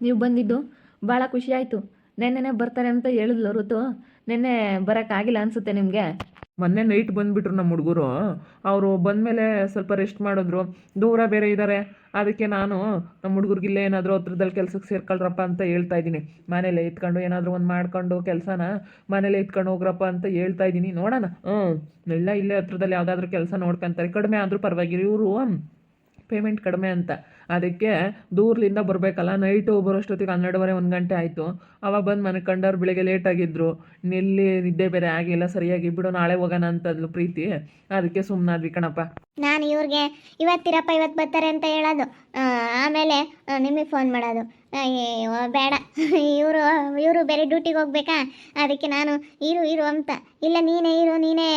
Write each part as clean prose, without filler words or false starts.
ನೀವು ಬಂದಿದ್ದು ಭಾಳ ಖುಷಿ ಆಯಿತು. ನೆನ್ನೆನೇ ಬರ್ತಾರೆ ಅಂತ ಹೇಳಿದ್ಲು ಋತು. ನೆನ್ನೆ ಬರೋಕ್ಕಾಗಿಲ್ಲ ಅನಿಸುತ್ತೆ ನಿಮಗೆ. ಮೊನ್ನೆ ನೈಟ್ ಬಂದುಬಿಟ್ರು ನಮ್ಮ ಹುಡುಗರು. ಅವರು ಬಂದಮೇಲೆ ಸ್ವಲ್ಪ ರೆಸ್ಟ್ ಮಾಡಿದ್ರು. ದೂರ ಬೇರೆ ಇದ್ದಾರೆ. ಅದಕ್ಕೆ ನಾನು ನಮ್ಮ ಹುಡುಗರಿಗಿಲ್ಲೇ ಏನಾದರೂ ಹತ್ರದಲ್ಲಿ ಕೆಲಸಕ್ಕೆ ಸೇರ್ಕೊಳ್ರಪ್ಪ ಅಂತ ಹೇಳ್ತಾ ಇದ್ದೀನಿ. ಮನೇಲೆ ಇತ್ಕೊಂಡು ಏನಾದರೂ ಒಂದು ಮಾಡ್ಕೊಂಡು ಕೆಲಸನ ಮನೇಲೆ ಇತ್ಕೊಂಡು ಹೋಗ್ರಪ್ಪ ಅಂತ ಹೇಳ್ತಾ ಇದ್ದೀನಿ. ನೋಡೋಣ. ಎಲ್ಲ ಇಲ್ಲೇ ಹತ್ರದಲ್ಲಿ ಯಾವುದಾದ್ರೂ ಕೆಲಸ ನೋಡ್ಕೊಂತಾರೆ. ಕಡಿಮೆ ಆದರೂ ಪರವಾಗಿಲ್ಲ. ಇವರು ಪೇಮೆಂಟ್ ಕಡಿಮೆ ಅಂತ, ಅದಕ್ಕೆ ದೂರದಿಂದ ಬರಬೇಕಲ್ಲ. ನೈಟು ಬರೋಷ್ಟೊತ್ತಿಗೆ 12:30 1 ಗಂಟೆ ಆಯಿತು. ಅವಾಗ ಬಂದು ಮನ್ಕೊಂಡವ್ರು ಬೆಳಿಗ್ಗೆ ಲೇಟಾಗಿದ್ದರು. ನೆಲ್ಲಿ ನಿದ್ದೆ ಬೇರೆ ಆಗಿಲ್ಲ ಸರಿಯಾಗಿ. ಬಿಡು ನಾಳೆ ಹೋಗೋಣ ಅಂತಂದ್ಲು ಪ್ರೀತಿ. ಅದಕ್ಕೆ ಸುಮ್ಮನಾದ್ವಿ ಕಣಪ್ಪ. ನಾನು ಇವ್ರಿಗೆ ಇವತ್ತಿರಪ್ಪ ಇವತ್ತು ಬರ್ತಾರೆ ಅಂತ ಹೇಳೋದು, ಆಮೇಲೆ ನಿಮಗೆ ಫೋನ್ ಮಾಡೋದು. ಅಯ್ಯೋ ಬೇಡ, ಇವರು ಬೇರೆ ಡ್ಯೂಟಿಗೆ ಹೋಗ್ಬೇಕಾ, ಅದಕ್ಕೆ ನಾನು ಇರು ಅಂತ. ಇಲ್ಲ ನೀನೇ ಇರು, ನೀನೇ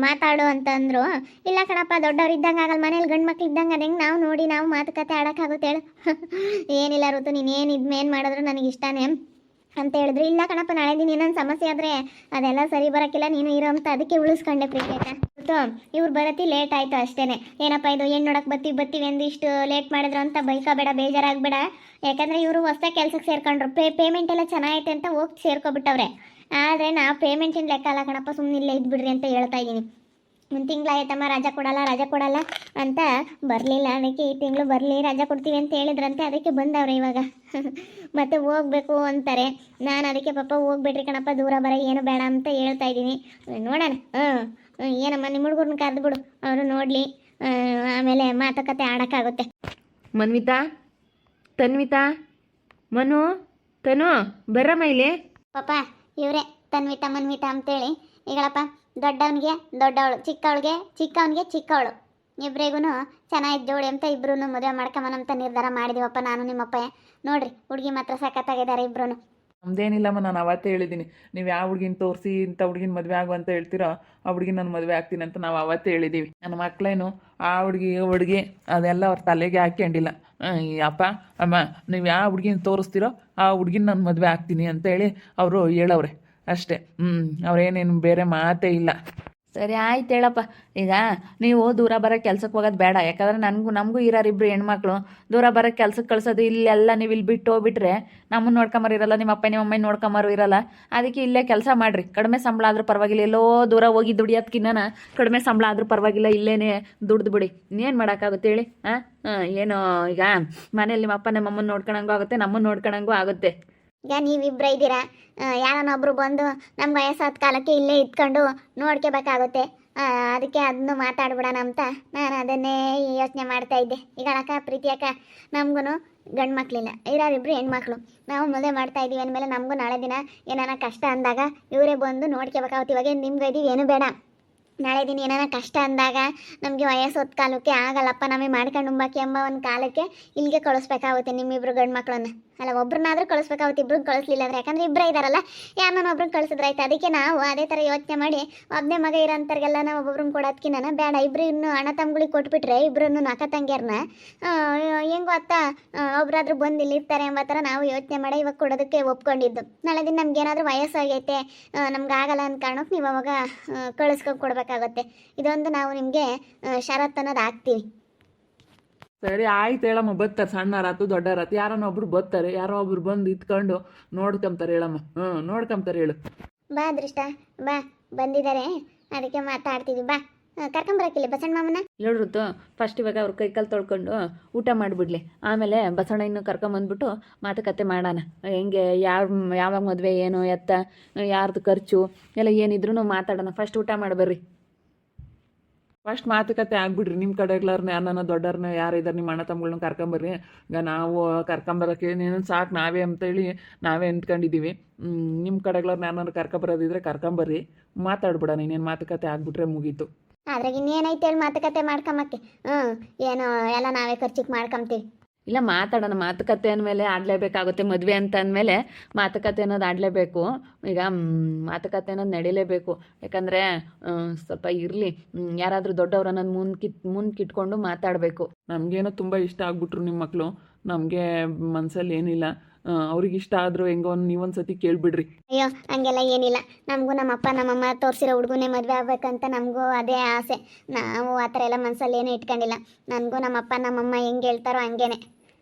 ಮಾತಾಡು ಅಂತಂದರು. ಇಲ್ಲ ಕಣಪ್ಪ, ದೊಡ್ಡವ್ರು ಇದ್ದಂಗೆ ಆಗಲ್ಲ, ಮನೇಲಿ ಗಂಡು ಮಕ್ಳು ಇದ್ದಂಗೆ ಅದಂಗೆ ನಾವು ನೋಡಿ ನಾವು ಮಾತುಕತೆ ಆಡೋಕ್ಕಾಗುತ್ತೆ ಹೇಳು. ಏನಿಲ್ಲ ಋತು, ನೀನೇನು ಮೇನ್ ಮಾಡಿದ್ರು ನನಗೆ ಇಷ್ಟನೇ ಅಂತ ಹೇಳಿದ್ರು. ಇಲ್ಲ ಕಣಪ್ಪ, ನಾಳೆ ದಿನ ಏನೊಂದು ಸಮಸ್ಯೆ ಆದರೆ ಅದೆಲ್ಲ ಸರಿ ಬರೋಕ್ಕಿಲ್ಲ, ನೀನು ಇರೋ ಅಂತ ಅದಕ್ಕೆ ಉಳಿಸ್ಕೊಂಡೆ ಪ್ರೀತಿ ಆಯ್ತಾ. ಇವ್ರು ಬರತ್ತಿ ಲೇಟ್ ಆಯಿತು ಅಷ್ಟೇ. ಏನಪ್ಪ ಇದು ಏನು ನೋಡಕ್ಕೆ ಬರ್ತೀವಿ ಎಂದು ಇಷ್ಟು ಲೇಟ್ ಮಾಡಿದ್ರು ಅಂತ ಬೈಕೋಬೇಡ, ಬೇಜಾರಾಗಬೇಡ. ಯಾಕಂದರೆ ಇವರು ಹೊಸ್ದಾಗಿ ಕೆಲ್ಸಕ್ಕೆ ಸೇರ್ಕೊಂಡ್ರು. ಪೇಮೆಂಟ್ ಎಲ್ಲ ಚೆನ್ನಾಗೈತೆ ಅಂತ ಹೋಗಿ ಸೇರ್ಕೊಬಿಟ್ಟವ್ರೆ. ಆದರೆ ನಾವು ಪೇಮೆಂಟಿನ ಲೆಕ್ಕ ಅಲ್ಲ ಕಣಪ್ಪ, ಸುಮ್ಮನೆ ಇಲ್ಲೇ ಇದ್ಬಿಡ್ರಿ ಅಂತ ಹೇಳ್ತಾ ಇದ್ದೀನಿ. ಒಂದು ತಿಂಗಳಾಯ್ತಮ್ಮ ರಜಾ ಕೊಡಲ್ಲ ಅಂತ ಬರಲಿಲ್ಲ. ಅದಕ್ಕೆ ಈ ತಿಂಗಳು ಬರಲಿ, ರಜಾ ಕೊಡ್ತೀವಿ ಅಂತ ಹೇಳಿದ್ರಂತೆ. ಅದಕ್ಕೆ ಬಂದವ್ರೆ ಇವಾಗ. ಮತ್ತೆ ಹೋಗ್ಬೇಕು ಅಂತಾರೆ. ನಾನು ಅದಕ್ಕೆ ಪಾಪ ಹೋಗ್ಬೇಡ್ರಿ ಕಣಪ್ಪ, ದೂರ ಬರ ಏನು ಬೇಡ ಅಂತ ಹೇಳ್ತಾ ಇದ್ದೀನಿ. ನೋಡೋಣ. ಏನಮ್ಮ ನಿಮ್ಮ ಹುಡುಗರನ್ನ ಕರೆದು ಬಿಡು, ಅವರು ನೋಡಲಿ, ಆಮೇಲೆ ಮಾತುಕತೆ ಆಡೋಕ್ಕಾಗುತ್ತೆ. ಮನ್ವಿತಾ, ತನ್ವಿತಾ, ಮನು, ತನು ಬರಮ್ಮ ಇಲ್ಲಿ. ಪಾಪ ಇವರೇ ತನ್ವಿತಾ ಮನ್ವಿತಾ ಅಂತೇಳಿ. ಈಗಳಪ್ಪ, ದೊಡ್ಡವನಿಗೆ ದೊಡ್ಡವಳು, ಚಿಕ್ಕವನಿಗೆ ಚಿಕ್ಕವಳು, ಇಬ್ಬರಿಗೂ ಚೆನ್ನಾಗಿದ್ದು ಜೋಡಿ ಅಂತ ಇಬ್ಬರೂ ಮದುವೆ ಮಾಡ್ಕೊಂಬನಂತ ನಿರ್ಧಾರ ಮಾಡಿದೀವಪ್ಪ ನಾನು ನಿಮ್ಮಪ್ಪ. ನೋಡ್ರಿ, ಹುಡುಗಿ ಮಾತ್ರ ಸಖತ್ತಾಗಿದ್ದಾರೆ ಇಬ್ಬರೂ. ನಮ್ದೇನಿಲ್ಲಮ್ಮ, ನಾನು ಅವತ್ತೇ ಹೇಳಿದ್ದೀನಿ. ನೀವು ಯಾವ ಹುಡುಗಿನ ತೋರಿಸಿ ಇಂಥ ಹುಡುಗಿನ ಮದುವೆ ಆಗು ಅಂತ ಹೇಳ್ತೀರೋ ಆ ಹುಡುಗಿ ನಾನು ಮದುವೆ ಆಗ್ತೀನಿ ಅಂತ ನಾವು ಅವತ್ತೇ ಹೇಳಿದ್ದೀವಿ. ನನ್ನ ಮಕ್ಕಳೇನು ಆ ಹುಡುಗಿ ಅದೆಲ್ಲ ಅವ್ರ ತಲೆಗೆ ಹಾಕ್ಕೊಂಡಿಲ್ಲ. ಅಪ್ಪ ಅಮ್ಮ, ನೀವು ಯಾವ ಹುಡುಗಿನ ತೋರಿಸ್ತೀರೋ ಆ ಹುಡುಗಿನ ನಾನು ಮದುವೆ ಆಗ್ತೀನಿ ಅಂತೇಳಿ ಅವರು ಹೇಳವ್ರೆ ಅಷ್ಟೇ. ಅವ್ರೇನೇನು ಬೇರೆ ಮಾತೇ ಇಲ್ಲ. ಸರಿ ಆಯ್ತು ಹೇಳಪ್ಪ. ಈಗ ನೀವು ದೂರ ಬರೋ ಕೆಲ್ಸಕ್ಕೆ ಹೋಗೋದು ಬೇಡ. ಯಾಕಂದ್ರೆ ನಮಗೂ ಇರೋರಿಬ್ರು ಹೆಣ್ಮಕ್ಳು. ದೂರ ಬರೋ ಕೆಲ್ಸಕ್ಕೆ ಕಳ್ಸೋದು, ಇಲ್ಲೆಲ್ಲ ನೀವು ಇಲ್ಲಿ ಬಿಟ್ಟು ಹೋಗ್ಬಿಟ್ರೆ ನಮ್ಮನ್ನು ನೋಡ್ಕೊಂಬರು ಇರಲ್ಲ, ನಿಮ್ಮ ಅಪ್ಪ ನಿಮ್ಮ ಅಮ್ಮ ನೋಡ್ಕೊಂಬರು ಇರಲ್ಲ. ಅದಕ್ಕೆ ಇಲ್ಲೇ ಕೆಲಸ ಮಾಡಿರಿ. ಕಡಿಮೆ ಸಂಬಳ ಆದರೂ ಪರವಾಗಿಲ್ಲ, ಎಲ್ಲೋ ದೂರ ಹೋಗಿ ದುಡಿಯೋದಕ್ಕಿನ್ನ ಕಡಿಮೆ ಸಂಬಳ ಆದರೂ ಪರವಾಗಿಲ್ಲ, ಇಲ್ಲೇ ದುಡ್ದು ಬಿಡಿ. ಇನ್ನೇನು ಮಾಡೋಕ್ಕಾಗುತ್ತೆ ಹೇಳಿ? ಏನು ಈಗ ಮನೇಲಿ ನಿಮ್ಮ ಅಪ್ಪ ನಮ್ಮ ಅಮ್ಮನ ನೋಡ್ಕೊಳಂಗೂ ಆಗುತ್ತೆ, ನಮ್ಮನ್ನು ನೋಡ್ಕೊಳಂಗೂ ಆಗುತ್ತೆ. ಈಗ ನೀವಿಬ್ಬರ ಇದ್ದೀರಾ, ಯಾರನ್ನೊಬ್ರು ಬಂದು ನಮ್ಮ ವಯಸ್ಸಾದ ಕಾಲಕ್ಕೆ ಇಲ್ಲೇ ಇದ್ಕೊಂಡು ನೋಡ್ಕೋಬೇಕಾಗುತ್ತೆ. ಅದಕ್ಕೆ ಅದನ್ನು ಮಾತಾಡ್ಬಿಡೋಣ ಅಂತ ನಾನು ಅದನ್ನೇ ಯೋಚನೆ ಮಾಡ್ತಾ ಇದ್ದೆ. ಈಗ ಅಕ್ಕ ಪ್ರೀತಿ ಅಕ್ಕ, ನಮಗೂ ಗಂಡು ಮಕ್ಕಳಿಲ್ಲ, ಇರೋರಿಬ್ರು ಹೆಣ್ಮಕ್ಳು. ನಾವು ಮದುವೆ ಮಾಡ್ತಾ ಇದ್ದೀವಿ ಅಂದಮೇಲೆ ನಮಗೂ ನಾಳೆ ದಿನ ಏನಾರ ಕಷ್ಟ ಅಂದಾಗ ಇವರೇ ಬಂದು ನೋಡ್ಕೋಬೇಕಾಗುತ್ತೆ. ಇವಾಗ ನಿಮ್ಗೆ ಇದೀವಿ ಏನು ಬೇಡ, ನಾಳೆ ದಿನ ಏನಾರ ಕಷ್ಟ ಅಂದಾಗ ನಮಗೆ ವಯಸ್ಸೊತ್ತು ಕಾಲಕ್ಕೆ ಆಗಲ್ಲಪ್ಪ, ನಮಗೆ ಮಾಡ್ಕೊಂಡು ಉಂಬಾಕಿ ಎಂಬ ಒಂದು ಕಾಲಕ್ಕೆ ಇಲ್ಲಿಗೆ ಕಳಿಸ್ಬೇಕಾಗುತ್ತೆ ನಿಮ್ಮಿಬ್ರು ಗಂಡು ಮಕ್ಕಳನ್ನ. ಅಲ್ಲ, ಒಬ್ರನ್ನಾದ್ರೂ ಕಳಿಸ್ಬೇಕಾಗುತ್ತೆ, ಇಬ್ರು ಕಳಿಸ್ಲಿಲ್ಲ ಅಂದ್ರೆ. ಯಾಕಂದ್ರೆ ಇಬ್ಬರೇ ಇದಾರಲ್ಲ, ಯಾರನ್ನ ಒಬ್ರನ್ನ ಕಳಿಸಿದ್ರಾಯ್ತು. ಅದಕ್ಕೆ ನಾವು ಅದೇ ಥರ ಯೋಚನೆ ಮಾಡಿ ಒಬ್ಬನೇ ಮಗ ಇರೋಂಥವ್ರಿಗೆಲ್ಲ ನಾವು ಒಬ್ಬೊಬ್ರನ್ನ ಕೊಡೋದಕ್ಕಿನ್ನ ಬೇಡ, ಇಬ್ಬರು ಇನ್ನು ಅಣ್ಣ ತಮ್ಮಗಳಿಗೆ ಕೊಟ್ಬಿಟ್ರೆ ಇಬ್ಬರನ್ನು ಅಕ್ಕ ತಂಗಿಯರನ್ನ ಹೆಂಗೋ ಅತ್ತ ಒಬ್ರಾದ್ರೂ ಬಂದು ಇಲ್ಲಿ ಇರ್ತಾರೆ ಎಂಬ ಥರ ನಾವು ಯೋಚನೆ ಮಾಡಿ ಇವಾಗ ಕೊಡೋದಕ್ಕೆ ಒಪ್ಕೊಂಡಿದ್ದು. ನಾಳೆ ದಿನ ನಮ್ಗೇನಾದ್ರೂ ವಯಸ್ಸಾಗೈತೆ, ನಮ್ಗೆ ಆಗಲ್ಲ ಅಂದ ಕಾರಣಕ್ಕೆ ನೀವು ಅವಾಗ ಕಳಿಸ್ಕೊಂಡು ಕೊಡಬೇಕಾಗುತ್ತೆ. ಇದೊಂದು ನಾವು ನಿಮಗೆ ಷರತ್ತು ಅನ್ನೋದು ಹಾಕ್ತೀವಿ. ಸರಿ ಆಯ್ತು ಹೇಳಮ್ಮ, ಬರ್ತಾರೆ. ಸಣ್ಣರಾತು ದೊಡ್ಡರಾತು ಯಾರನ್ನ ಒಬ್ರು ಬರ್ತಾರೆ, ಯಾರೋ ಒಬ್ರು ಬಂದು ಇತ್ಕೊಂಡು ನೋಡ್ಕೊಂತಾರೆ ಹೇಳಮ್ಮ. ನೋಡ್ಕೊಂತಾರೆ ಹೇಳು. ಬಾ ಅದೃಷ್ಟ, ಬಾ ಬಂದಿದ್ದಾರೆ, ಅದಕ್ಕೆ ಮಾತಾಡ್ತಿದ್ವಿ. ಬಾ ಕರ್ಕೊಂಬರಕ್ಕಿಲ್ಲ ಬಸಣ್ಣ ಮಾಮನ. ಹೇಳಿರುತ್ತು ಫಸ್ಟ್ ಇವಾಗ ಅವ್ರ ಕೈಕಾಲು ತೊಳ್ಕೊಂಡು ಊಟ ಮಾಡಿಬಿಡ್ಲಿ, ಆಮೇಲೆ ಬಸಣ್ಣ ಇನ್ನು ಕರ್ಕೊಂಬಂದ್ಬಿಟ್ಟು ಮಾತುಕತೆ ಮಾಡೋಣ. ಹೆಂಗೆ ಯಾವಾಗ ಮದುವೆ, ಏನು ಎತ್ತ, ಯಾರ್ದು ಖರ್ಚು ಎಲ್ಲ ಏನಿದ್ರು ಮಾತಾಡೋಣ. ಫಸ್ಟ್ ಊಟ ಮಾಡಬರ್ರಿ. ಫಸ್ಟ್ ಮಾತುಕತೆ ಆಗ್ಬಿಡ್ರಿ. ನಿಮ್ಮ ಕಡೆಗ್ಲಾರನ್ನ ಯಾರನ್ನ ದೊಡ್ಡವ್ರನ್ನ ಯಾರಿದ್ದಾರೆ ನಿಮ್ಮ ಅಣ್ಣ ತಮ್ಮಗಳನ್ನ ಕರ್ಕೊಂಬರ್ರಿ. ಈಗ ನಾವು ಕರ್ಕೊಂಬರೋಕ್ಕೆ ನೀನು ಸಾಕು ನಾವೇ ಅಂತೇಳಿ ನಾವೇ ಅಂದ್ಕೊಂಡಿದ್ದೀವಿ. ನಿಮ್ಮ ಕಡೆಗ್ಲಾರನ್ನ ಯಾರನ್ನ ಕರ್ಕೊಂಬರೋದಿದ್ರೆ ಕರ್ಕೊಂಬರ್ರಿ, ಮಾತಾಡ್ಬಿಡೋಣ. ಇನ್ನೇನು ಮಾತುಕತೆ ಆಗ್ಬಿಟ್ರೆ ಮುಗೀತು. ಅದ್ರಾಗ ಇನ್ನೇನೈತೆ ಹೇಳಿ ಮಾತುಕತೆ ಮಾಡ್ಕೊಂಬಕ್ಕೆ. ಏನೋ ಎಲ್ಲ ನಾವೇ ಖರ್ಚಿಗೆ ಮಾಡ್ಕೊಂತೀವಿ. ಇಲ್ಲ, ಮಾತಾಡೋಣ. ಮಾತುಕತೆ ಅಂದಮೇಲೆ ಆಡಲೇಬೇಕಾಗುತ್ತೆ. ಮದುವೆ ಅಂತ ಅಂದಮೇಲೆ ಮಾತುಕತೆ ಅನ್ನೋದು ಆಡಲೇಬೇಕು. ಈಗ ಮಾತುಕತೆ ಅನ್ನೋದು ನಡೀಲೇಬೇಕು. ಯಾಕಂದರೆ ಸ್ವಲ್ಪ ಇರಲಿ, ಯಾರಾದರೂ ದೊಡ್ಡವ್ರು ಅನ್ನೋದು ಮುಂದ್ಕಿಟ್ಕೊಂಡು ಮಾತಾಡಬೇಕು. ನಮಗೇನೋ ತುಂಬ ಇಷ್ಟ ಆಗ್ಬಿಟ್ರು ನಿಮ್ಮ ಮಕ್ಕಳು. ನಮಗೆ ಮನಸ್ಸಲ್ಲಿ ಏನಿಲ್ಲ. ಅವ್ರಿಗೆ ಇಷ್ಟ ಆದರೂ ಹೆಂಗೋ ನೀವೊಂದು ಸತಿ ಕೇಳಿಬಿಡ್ರಿ. ಅಯ್ಯೋ ಹಂಗೆಲ್ಲ ಏನಿಲ್ಲ. ನಮಗೂ ನಮ್ಮಪ್ಪ ನಮ್ಮಮ್ಮ ತೋರಿಸಿರೋ ಹುಡುಗನೇ ಮದುವೆ ಆಗ್ಬೇಕಂತ ನಮಗೂ ಅದೇ ಆಸೆ. ನಾವು ಆ ಥರ ಎಲ್ಲ ಮನಸ್ಸಲ್ಲಿ ಏನೂ ಇಟ್ಕೊಂಡಿಲ್ಲ. ನನಗೂ ನಮ್ಮಪ್ಪ ನಮ್ಮಮ್ಮ ಹೆಂಗೆ ಹೇಳ್ತಾರೋ ಹಂಗೇನೆ.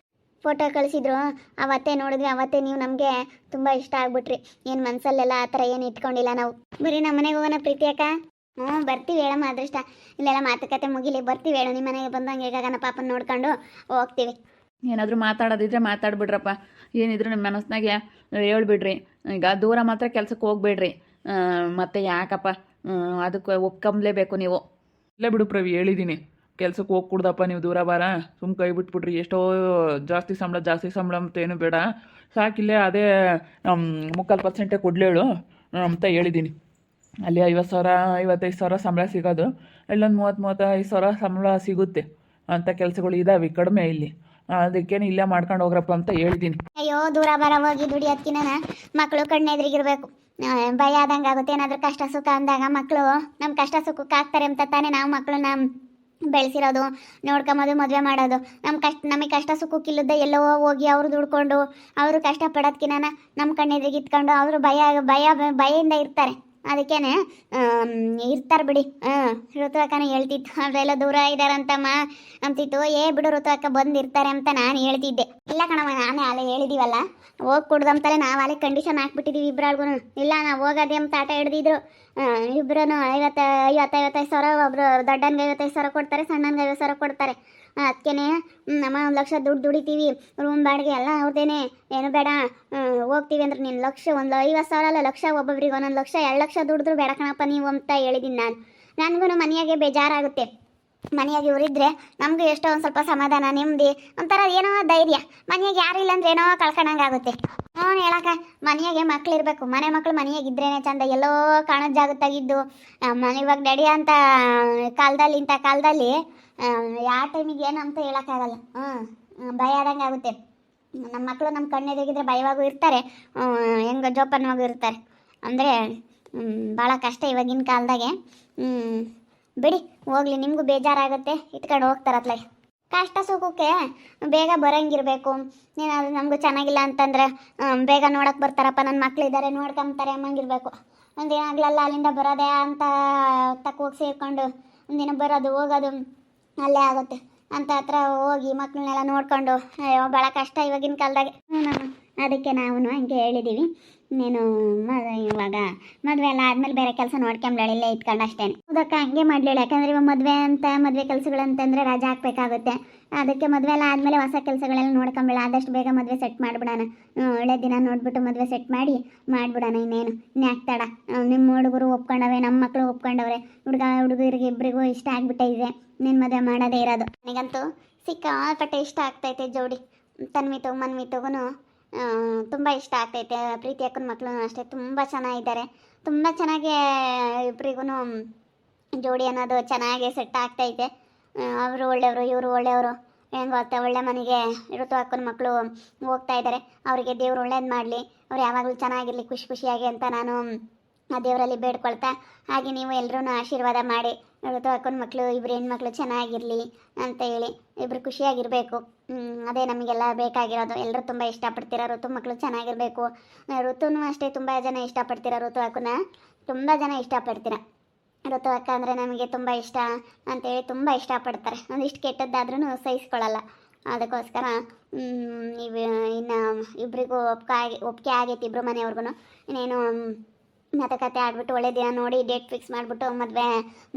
ಫೋಟೋ ಕಳಿಸಿದ್ರು ಅವತ್ತೇ ನೋಡಿದ್ವಿ, ಅವತ್ತೇ ನೀವು ನಮಗೆ ತುಂಬ ಇಷ್ಟ ಆಗ್ಬಿಟ್ರಿ. ಏನು ಮನಸ್ಸಲ್ಲೆಲ್ಲ ಆ ಥರ ಏನು ಇಟ್ಕೊಂಡಿಲ್ಲ ನಾವು. ಬರೀ ನಮ್ಮ ಮನೆಗೆ ಹೋಗೋಣ ಪ್ರೀತಿ ಅಕ್ಕ. ಹ್ಞೂ ಬರ್ತೀವಿ ಹೇಳಮ್ಮ, ಅದೃಷ್ಟ ಇಲ್ಲೆಲ್ಲ ಮಾತುಕತೆ ಮುಗಿಲಿ, ಬರ್ತೀವಿ ಹೇಳು. ನಿಮ್ಮ ಮನೆಗೆ ಬಂದಂಗೆ ಹೇಗಾಗನ ಪಾಪನ ನೋಡ್ಕೊಂಡು ಹೋಗ್ತೀವಿ. ಏನಾದರೂ ಮಾತಾಡೋದಿದ್ರೆ ಮಾತಾಡ್ಬಿಡ್ರಪ್ಪ, ಏನಿದ್ರು ನಿಮ್ಮ ಮನಸ್ಸಿನಾಗೆ ಹೇಳ್ಬಿಡ್ರಿ. ಈಗ ದೂರ ಮಾತ್ರ ಕೆಲ್ಸಕ್ಕೆ ಹೋಗ್ಬೇಡ್ರಿ. ಮತ್ತೆ ಯಾಕಪ್ಪ ಅದಕ್ಕೆ ಒಪ್ಕೊಂಬ್ಲೇಬೇಕು ನೀವು. ಇಲ್ಲೇ ಬಿಡು ಪ್ರವಿ, ಹೇಳಿದ್ದೀನಿ ಕೆಲ್ಸಕ್ಕೆ ಹೋಗ್ಕೊಡ್ದಪ್ಪ ನೀವು ದೂರ ಬಾರ, ಸುಮ್ಮ ಕೈ ಬಿಟ್ಬಿಟ್ರಿ. ಎಷ್ಟೋ ಜಾಸ್ತಿ ಸಂಬಳ ಅಂತ ಏನು ಬೇಡ, ಸಾಕಿಲ್ಲೇ ಅದೇ 3/4% ಕೊಡ್ಲೇಳು ಅಂತ ಹೇಳಿದ್ದೀನಿ. ಅಲ್ಲಿ 50,000 55,000 ಸಂಬಳ ಸಿಗೋದು, ಇಲ್ಲೊಂದು 30-35,000 ಸಂಬಳ ಸಿಗುತ್ತೆ ಅಂಥ ಕೆಲಸಗಳು ಇದ್ದಾವೆ ಕಡಿಮೆ ಇಲ್ಲಿ. ಅದಕ್ಕೇನು ಇಲ್ಲೇ ಮಾಡ್ಕೊಂಡು ಹೋಗ್ರಪ್ಪ ಅಂತ ಹೇಳಿದ್ದೀನಿ. ಅಯ್ಯೋ ದೂರ ಬರ ಹೋಗಿ ದುಡಿಯೋದ್ಕಿನ ಮಕ್ಕಳು ಕಣ್ಣೆದ್ರಿಗಿರ್ಬೇಕು. ಭಯ ಆದಂಗೆ ಆಗುತ್ತೆ. ಏನಾದರೂ ಕಷ್ಟ ಸುಖ ಅಂದಾಗ ಮಕ್ಕಳು ನಮ್ಮ ಕಷ್ಟ ಸುಖಕ್ಕೆ ಆಗ್ತಾರೆ ಅಂತ ತಾನೇ ನಾವು ಮಕ್ಕಳನ್ನ ಬೆಳೆಸಿರೋದು, ನೋಡ್ಕೊಂಬೋದು, ಮದುವೆ ಮಾಡೋದು. ನಮಗೆ ಕಷ್ಟ ಸುಖಕ್ಕಿಲ್ಲದೆ ಎಲ್ಲೋ ಹೋಗಿ ಅವರು ದುಡ್ಕೊಂಡು ಅವರು ಕಷ್ಟಪಡೋದ್ಕಿನ ನಮ್ಮ ಕಣ್ಣೆದ್ರಿಗೆ ಇಟ್ಕೊಂಡು ಅವರು ಭಯದಿಂದ ಇರ್ತಾರೆ. ಅದಕ್ಕೇನೆ ಇರ್ತಾರೆ ಬಿಡಿ. ಋತುವಕ್ಕನ ಹೇಳ್ತಿತ್ತು ಅವರೆಲ್ಲ ದೂರ ಇದ್ದಾರಂತಮ್ಮ ಅಂತಿತ್ತು. ಬಿಡು ಋತುವಕ್ಕ ಬಂದಿರ್ತಾರೆ ಅಂತ ನಾನು ಹೇಳ್ತಿದ್ದೆ. ಇಲ್ಲ ಕಣಮ್ಮ, ನಾನೇ ಅಲ್ಲೇ ಹೇಳಿದೀವಲ್ಲ, ಹೋಗಿ ಕುಡ್ದಂತಲೇ ನಾವು ಅಲ್ಲೇ ಕಂಡೀಷನ್ ಹಾಕ್ಬಿಟ್ಟಿದ್ದೀವಿ ಇಬ್ಬರಾಳ್ಗೂ. ಇಲ್ಲ ನಾವು ಹೋಗೋದೇ ಅಂತ ಆಟ ಹಿಡ್ದಿದ್ರು. ಇಬ್ಬರೂ 55,000, ಒಬ್ಬರು ದೊಡ್ಡನ್ಗೆ 55,000 ಕೊಡ್ತಾರೆ, ಸಣ್ಣನ್ಗೆ 50,000 ಕೊಡ್ತಾರೆ. ಅದಕ್ಕೇನೆ ನಮ್ಮ 1 ಲಕ್ಷ ದುಡ್ಡು ದುಡಿತೀವಿ, ರೂಮ್ ಬಾಡಿಗೆ ಎಲ್ಲ ಅವ್ರದ್ದೇನೆ, ಏನು ಬೇಡ. ಹೋಗ್ತೀವಿ ಅಂದ್ರೆ ನೀನು ಒಂದು 50,000 ಅಲ್ಲ, ಲಕ್ಷ ಒಬ್ಬೊಬ್ರಿಗೆ 1 ಲಕ್ಷ 2 ಲಕ್ಷ ದುಡಿದ್ರು ಬೇಡ ಕಣಪ್ಪ ನೀವು ಅಂತ ಹೇಳಿದ್ದೀನಿ ನಾನು. ನನಗೂ ಮನೆಯಾಗೆ ಬೇಜಾರಾಗುತ್ತೆ. ಮನೆಯಾಗಿ ಊರಿದ್ರೆ ನಮಗೂ ಎಷ್ಟೋ ಒಂದು ಸ್ವಲ್ಪ ಸಮಾಧಾನ, ನೆಮ್ಮದಿ, ಒಂಥರ ಏನೋ ಧೈರ್ಯ. ಮನೆಯಾಗೆ ಯಾರು ಇಲ್ಲ ಅಂದ್ರೆ ಏನೋ ಕಳ್ಕೊಂಡಂಗೆ ಆಗುತ್ತೆ. ಹೇಳಕ್ಕ, ಮನೆಯಾಗೆ ಮಕ್ಳಿರ್ಬೇಕು. ಮಕ್ಕಳು ಮನೆಯಾಗಿದ್ರೇನೆ ಚಂದ. ಎಲ್ಲೋ ಕಾಣೋದು ಜಾಗತ್ತಾಗಿದ್ದು ಇವಾಗ ಡ್ಯಾಡಿ ಅಂತ ಇಂಥ ಕಾಲದಲ್ಲಿ ಯಾವ ಟೈಮಿಗೆ ಏನು ಅಂತ ಹೇಳೋಕ್ಕಾಗಲ್ಲ. ಭಯ ಆದಂಗೆ ಆಗುತ್ತೆ. ನಮ್ಮ ಮಕ್ಕಳು ನಮ್ಮ ಕಣ್ಣೆದಿಗಿದ್ರೆ ಭಯವಾಗೂ ಇರ್ತಾರೆ, ಹೆಂಗೆ ಜೋಪಾನವಾಗೂ ಇರ್ತಾರೆ. ಅಂದರೆ ಭಾಳ ಕಷ್ಟ ಇವಾಗಿನ ಕಾಲದಾಗೆ. ಬಿಡಿ ಹೋಗ್ಲಿ, ನಿಮಗೂ ಬೇಜಾರಾಗುತ್ತೆ, ಇಟ್ಕೊಂಡು ಹೋಗ್ತಾರತ್ಲೆ. ಕಷ್ಟ ಸುಖಕ್ಕೆ ಬೇಗ ಬರೋಂಗಿರ್ಬೇಕು. ಏನಾದರೂ ನಮಗೂ ಚೆನ್ನಾಗಿಲ್ಲ ಅಂತಂದರೆ ಬೇಗ ನೋಡೋಕೆ ಬರ್ತಾರಪ್ಪ, ನನ್ನ ಮಕ್ಕಳಿದ್ದಾರೆ ನೋಡ್ಕೊಂತಾರೆ ಅಮ್ಮಂಗಿರ್ಬೇಕು. ಒಂದೇನಾಗ್ಲಲ್ಲ ಅಲ್ಲಿಂದ ಬರೋದೇ ಅಂತ ಹೋಗಿ ಸೇರಿಕೊಂಡು ಒಂದಿನ ಬರೋದು ಹೋಗೋದು ಅಲ್ಲೇ ಆಗುತ್ತೆ ಅಂತ ಹತ್ರ ಹೋಗಿ ಮಕ್ಕಳನ್ನೆಲ್ಲ ನೋಡ್ಕೊಂಡು ಭಾಳ ಕಷ್ಟ ಇವಾಗಿನ ಕಾಲದಾಗೆ. ಅದಕ್ಕೆ ನಾವು ಹಂಗೆ ಹೇಳಿದ್ದೀವಿ. ನೀನು ಇವಾಗ ಮದುವೆ ಎಲ್ಲ ಆದಮೇಲೆ ಬೇರೆ ಕೆಲಸ ನೋಡ್ಕೊಂಬ್ಲಾಳೆ, ಇಲ್ಲೇ ಇಟ್ಕೊಂಡು ಅಷ್ಟೇ. ಅದಕ್ಕೆ ಹಂಗೆ ಮಾಡಲಿಲ್ಲ, ಯಾಕಂದರೆ ಇವಾಗ ಮದುವೆ ಕೆಲಸಗಳಂತಂದರೆ ರಜೆ ಹಾಕಬೇಕಾಗುತ್ತೆ. ಅದಕ್ಕೆ ಮದುವೆ ಎಲ್ಲ ಆದಮೇಲೆ ಹೊಸ ಕೆಲಸಗಳೆಲ್ಲ ನೋಡ್ಕೊಂಬೇಡ, ಆದಷ್ಟು ಬೇಗ ಮದುವೆ ಸೆಟ್ ಮಾಡಿಬಿಡೋಣ. ಒಳ್ಳೆ ದಿನ ನೋಡಿಬಿಟ್ಟು ಮದುವೆ ಸೆಟ್ ಮಾಡಿಬಿಡೋಣ. ಇನ್ನೇನು ಇನ್ಯಾಕ್ತಾಡ. ನಿಮ್ಮ ಹುಡುಗರು ಒಪ್ಕೊಂಡವೆ, ನಮ್ಮ ಮಕ್ಕಳು ಒಪ್ಕೊಂಡವ್ರೆ, ಹುಡುಗರಿಗೆ ಇಬ್ಬರಿಗೂ ಇಷ್ಟ ಆಗಿಬಿಟ್ಟಿದೆ. ನೀನು ಮದುವೆ ಮಾಡೋದೇ ಇರೋದು. ನನಗಂತೂ ಸಿಕ್ಕಾಪಟ್ಟೆ ಇಷ್ಟ ಆಗ್ತೈತೆ ಜೋಡಿ. ಮನ್ವಿತಗೂ ತುಂಬ ಇಷ್ಟ ಆಗ್ತೈತೆ. ಪ್ರೀತಿ ಅಕ್ಕನ ಮಕ್ಕಳು ಅಷ್ಟೇ ತುಂಬ ಚೆನ್ನಾಗಿದ್ದಾರೆ. ತುಂಬ ಚೆನ್ನಾಗಿ ಇಬ್ಬರಿಗೂ ಜೋಡಿ ಅನ್ನೋದು ಚೆನ್ನಾಗಿ ಸೆಟ್ ಆಗ್ತೈತೆ. ಅವರು ಒಳ್ಳೆಯವರು, ಇವರು ಒಳ್ಳೆಯವರು. ಹೆಂಗೆ ಗೊತ್ತಾ, ಒಳ್ಳೆ ಮನೆಗೆ ಋತು ಅಕ್ಕನ ಮಕ್ಕಳು ಹೋಗ್ತಾ ಇದ್ದಾರೆ. ಅವರಿಗೆ ದೇವ್ರು ಒಳ್ಳೇದು ಮಾಡಲಿ, ಅವ್ರು ಯಾವಾಗಲೂ ಚೆನ್ನಾಗಿರಲಿ, ಖುಷಿಯಾಗಿ ಅಂತ ನಾನು ಆ ದೇವರಲ್ಲಿ ಬೇಡ್ಕೊಳ್ತಾ, ಹಾಗೆ ನೀವು ಎಲ್ಲರೂ ಆಶೀರ್ವಾದ ಮಾಡಿ ಋತು ಅಕ್ಕನ ಮಕ್ಕಳು ಇಬ್ಬರು ಹೆಣ್ಮಕ್ಳು ಚೆನ್ನಾಗಿರಲಿ ಅಂತ ಹೇಳಿ, ಇಬ್ಬರು ಖುಷಿಯಾಗಿರಬೇಕು. ಅದೇ ನಮಗೆಲ್ಲ ಬೇಕಾಗಿರೋದು. ಎಲ್ಲರೂ ತುಂಬ ಇಷ್ಟಪಡ್ತೀರ ಋತು ಮಕ್ಕಳು ಚೆನ್ನಾಗಿರಬೇಕು. ಋತುನೂ ಅಷ್ಟೇ ತುಂಬ ಜನ ಇಷ್ಟಪಡ್ತೀರ. ಋತು ಅಕ್ಕನ ತುಂಬ ಜನ ಇಷ್ಟಪಡ್ತೀರ. ಋತು ಅಕ್ಕ ಅಂದರೆ ನಮಗೆ ತುಂಬ ಇಷ್ಟ ಅಂತೇಳಿ ತುಂಬ ಇಷ್ಟಪಡ್ತಾರೆ. ಒಂದಿಷ್ಟು ಕೆಟ್ಟದ್ದಾದ್ರೂ ಸಹಿಸ್ಕೊಳ್ಳಲ್ಲ. ಅದಕ್ಕೋಸ್ಕರ ಇನ್ನು ಇಬ್ಬರಿಗೂ ಒಪ್ಪಿಗೆ ಆಗೈತಿ ಇಬ್ಬರು ಮನೆಯವ್ರಿಗೂ. ಇನ್ನೇನು ಮಾತುಕತೆ ಆಡ್ಬಿಟ್ಟು ಒಳ್ಳೆ ದಿನ ನೋಡಿ ಡೇಟ್ ಫಿಕ್ಸ್ ಮಾಡಿಬಿಟ್ಟು ಮದುವೆ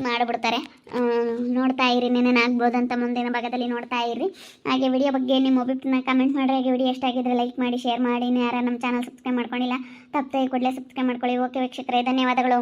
ಮಾಡಿಬಿಡ್ತಾರೆ. ನೋಡ್ತಾ ಇರಿ, ನೆನೆ ಆಗ್ಬೋದು ಅಂತ ಮುಂದಿನ ಭಾಗದಲ್ಲಿ ನೋಡ್ತಾ ಇರಿ. ಹಾಗೆ ವಿಡಿಯೋ ಬಗ್ಗೆ ನಿಮ್ಮ ಒಪಿನಿಯನ್ನ ಕಮೆಂಟ್ ಮಾಡಿ. ಹಾಗೆ ವಿಡಿಯೋ ಎಷ್ಟಾಗಿದ್ರೆ ಲೈಕ್ ಮಾಡಿ, ಶೇರ್ ಮಾಡಿ. ಯಾರು ನಮ್ಮ ಚಾನಲ್ ಸಬ್ಸ್ಕ್ರೈಬ್ ಮಾಡ್ಕೊಂಡಿಲ್ಲ ತಪ್ಪದೆ ಕೂಡಲೇ ಸಬ್ಸ್ಕ್ರೈಬ್ ಮಾಡ್ಕೊಳ್ಳಿ. ಓಕೆ ವೀಕ್ಷಕರೇ, ಧನ್ಯವಾದಗಳು.